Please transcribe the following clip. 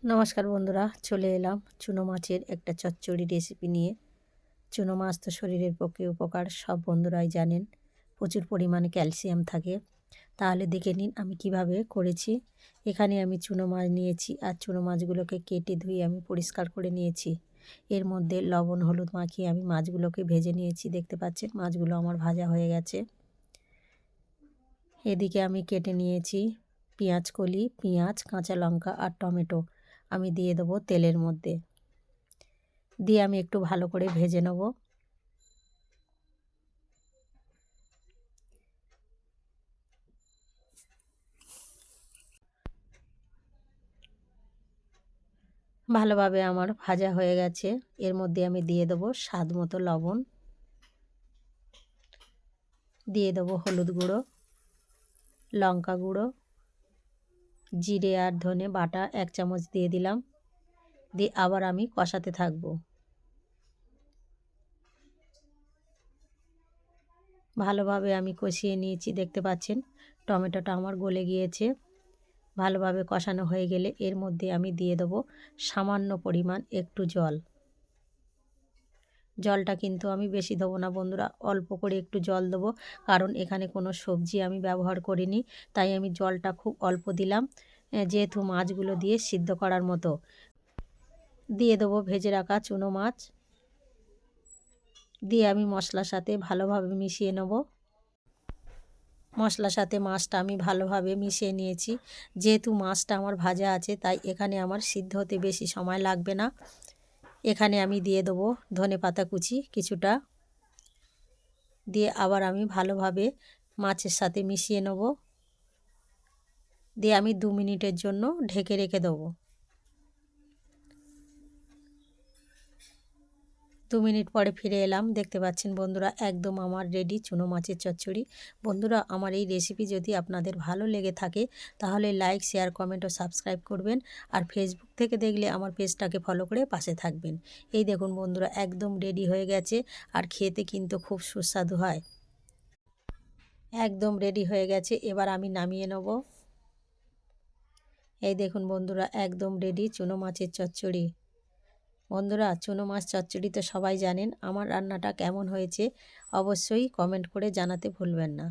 নমস্কার বন্ধুরা, চলে এলাম চুনো মাছের একটা চচ্চড়ি রেসিপি নিয়ে। চুনো মাছ তো শরীরের পক্ষে উপকার, সব বন্ধুরাই জানেন। প্রচুর পরিমাণে ক্যালসিয়াম থাকে। তাহলে দেখে নিন আমি কিভাবে করেছি। এখানে আমি চুনো মাছ নিয়েছি, আর চুনো মাছগুলোকে কেটে ধুয়ে আমি পরিষ্কার করে নিয়েছি। এর মধ্যে লবণ হলুদ মাখিয়ে আমি মাছগুলোকে ভেজে নিয়েছি। দেখতে পাচ্ছেন মাছগুলো আমার ভাজা হয়ে গেছে। এদিকে আমি কেটে নিয়েছি পেঁয়াজ কলি, পেঁয়াজ, কাঁচা লঙ্কা আর টমেটো। আমি দিয়ে দেবো তেলের মধ্যে, দিয়ে আমি একটু ভালো করে ভেজে নেব। ভালোভাবে আমার ভাজা হয়ে গেছে। এর মধ্যে আমি দিয়ে দেবো স্বাদ মতো লবণ, দিয়ে দেবো হলুদ গুঁড়ো, লঙ্কা গুঁড়ো, জিরে আর ধনে বাটা 1 চামচ দিয়ে দিলাম। দিয়ে আবার আমি কষাতে থাকবো। ভালোভাবে আমি কষিয়ে নিয়েছি। দেখতে পাচ্ছেন টমেটোটা আমার গলে গিয়েছে। ভালোভাবে কষানো হয়ে গেলে এর মধ্যে আমি দিয়ে দেবো সামান্য পরিমাণ একটু জল। জলটা কিন্তু আমি বেশি দেবো না বন্ধুরা, অল্প করে একটু জল দেবো, কারণ এখানে কোনো সবজি আমি ব্যবহার করিনি। তাই আমি জলটা খুব অল্প দিলাম, যেহেতু মাছগুলো দিয়ে সিদ্ধ করার মতো। দিয়ে দেবো ভেজে রাখা চুনো মাছ, দিয়ে আমি মশলার সাথে ভালোভাবে মিশিয়ে নেব। মশলার সাথে মাছটা আমি ভালোভাবে মিশিয়ে নিয়েছি। যেহেতু মাছটা আমার ভাজা আছে, তাই এখানে আমার সিদ্ধ হতে বেশি সময় লাগবে না। এখানে আমি দিয়ে দেবো ধনেপাতা কুচি কিছুটা, দিয়ে আবার আমি ভালোভাবে মাছের সাথে মিশিয়ে নেব। দিয়ে আমি 2 মিনিটের জন্য ঢেকে রেখে দেবো। 2 মিনিট পরে ফিরে এলাম। দেখতে পাচ্ছেন বন্ধুরা, একদম আমার রেডি চুনো মাছের চচ্চড়ি। বন্ধুরা, আমার এই রেসিপি যদি আপনাদের ভালো লেগে থাকে তাহলে লাইক, শেয়ার, কমেন্ট ও সাবস্ক্রাইব করবেন। আর ফেসবুক থেকে দেখলে আমার পেজটাকে ফলো করে পাশে থাকবেন। এই দেখুন বন্ধুরা, একদম রেডি হয়ে গেছে, আর খেতে কিন্তু খুব সুস্বাদু হয়। একদম রেডি হয়ে গেছে, এবার আমি নামিয়ে নেব। এই দেখুন বন্ধুরা, একদম রেডি চুনো মাছের চচ্চড়ি। বন্ধুরা, চুনো মাছ চচ্চড়ি তো সবাই জানেন। আমার রান্নাটা কেমন হয়েছে অবশ্যই কমেন্ট করে জানাতে ভুলবেন না।